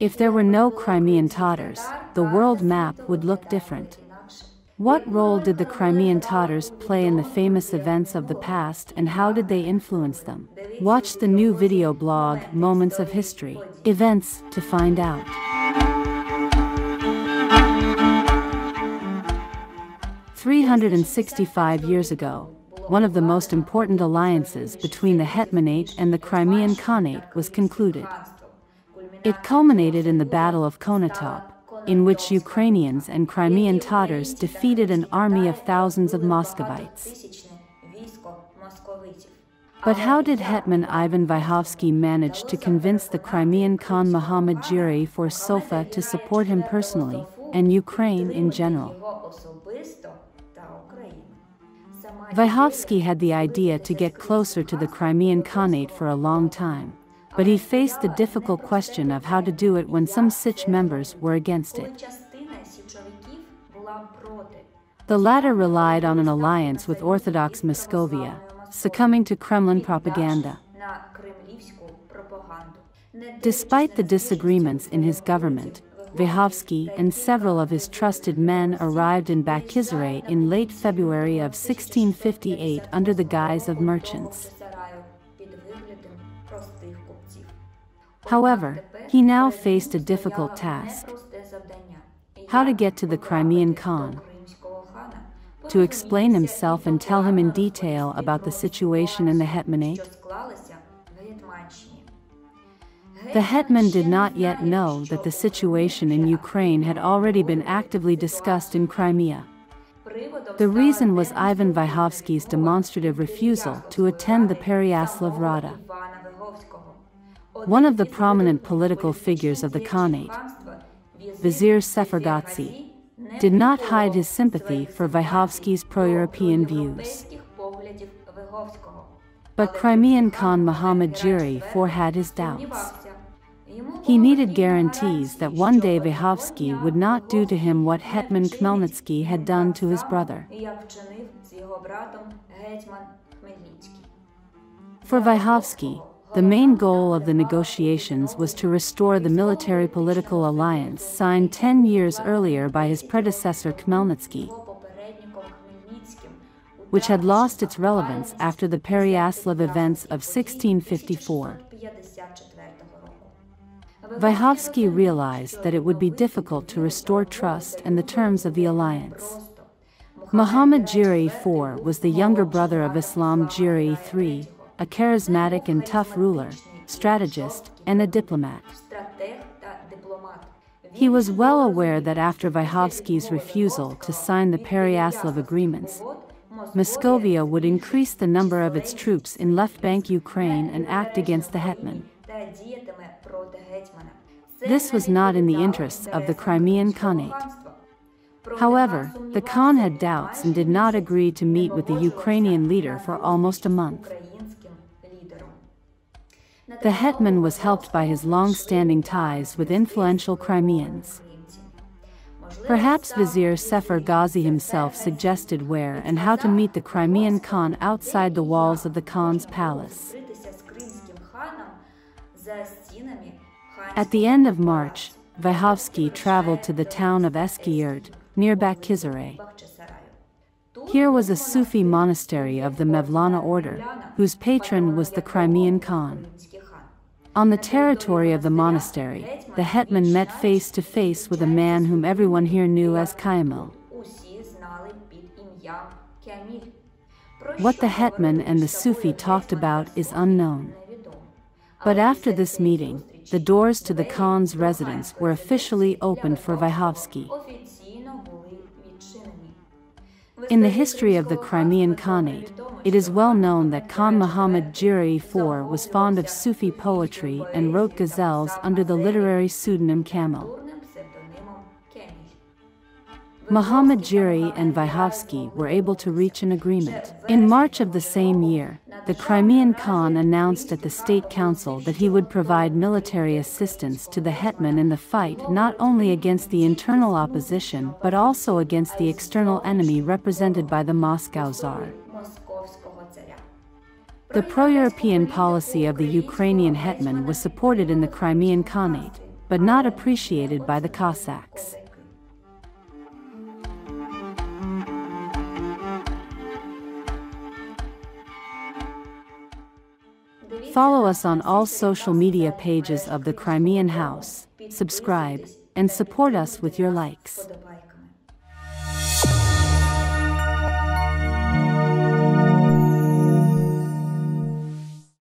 If there were no Crimean Tatars, the world map would look different. What role did the Crimean Tatars play in the famous events of the past, and how did they influence them? Watch the new video blog, Moments of History, Events, to find out. 365 years ago, one of the most important alliances between the Hetmanate and the Crimean Khanate was concluded. It culminated in the Battle of Konotop, in which Ukrainians and Crimean Tatars defeated an army of thousands of Muscovites. But how did Hetman Ivan Vyhovsky manage to convince the Crimean Khan Mohammed Giray for Sofa to support him personally, and Ukraine in general? Vyhovsky had the idea to get closer to the Crimean Khanate for a long time, but he faced the difficult question of how to do it when some Sich members were against it. The latter relied on an alliance with Orthodox Moscovia, succumbing to Kremlin propaganda. Despite the disagreements in his government, Vyhovsky and several of his trusted men arrived in Bakizere in late February of 1658 under the guise of merchants. However, he now faced a difficult task: how to get to the Crimean Khan, to explain himself and tell him in detail about the situation in the Hetmanate. The hetman did not yet know that the situation in Ukraine had already been actively discussed in Crimea. The reason was Ivan Vyhovsky's demonstrative refusal to attend the Pereyaslav Rada. One of the prominent political figures of the Khanate, Vizier Sefergatsi, did not hide his sympathy for Vyhovsky's pro-European views. But Crimean Khan Mohammed Giray IV had his doubts. He needed guarantees that one day Vyhovsky would not do to him what Hetman Khmelnytsky had done to his brother. For Vyhovsky, the main goal of the negotiations was to restore the military-political alliance signed 10 years earlier by his predecessor Khmelnytsky, which had lost its relevance after the Pereyaslav events of 1654. Vyhovsky realized that it would be difficult to restore trust and the terms of the alliance. Mohammed Giray IV was the younger brother of Islam Giray III, a charismatic and tough ruler, strategist, and a diplomat. He was well aware that after Vyhovsky's refusal to sign the Pereyaslav agreements, Moscovia would increase the number of its troops in left bank Ukraine and act against the hetman. This was not in the interests of the Crimean Khanate. However, the Khan had doubts and did not agree to meet with the Ukrainian leader for almost a month. The hetman was helped by his long-standing ties with influential Crimeans. Perhaps Vizier Sefer Ghazi himself suggested where and how to meet the Crimean Khan outside the walls of the Khan's palace. At the end of March, Vyhovsky traveled to the town of Eskiyurt, near Bakizere. Here was a Sufi monastery of the Mevlana order, whose patron was the Crimean Khan. On the territory of the monastery, the hetman met face to face with a man whom everyone here knew as Kamil. What the hetman and the Sufi talked about is unknown. But after this meeting, the doors to the Khan's residence were officially opened for Vyhovsky. In the history of the Crimean Khanate, it is well known that Khan Mohammed Giray IV was fond of Sufi poetry and wrote ghazals under the literary pseudonym Kamil. Mohammed Giray and Vyhovsky were able to reach an agreement. In March of the same year, the Crimean Khan announced at the State Council that he would provide military assistance to the hetman in the fight not only against the internal opposition but also against the external enemy represented by the Moscow Tsar. The pro-European policy of the Ukrainian hetman was supported in the Crimean Khanate, but not appreciated by the Cossacks. Follow us on all social media pages of the Crimean House, subscribe, and support us with your likes.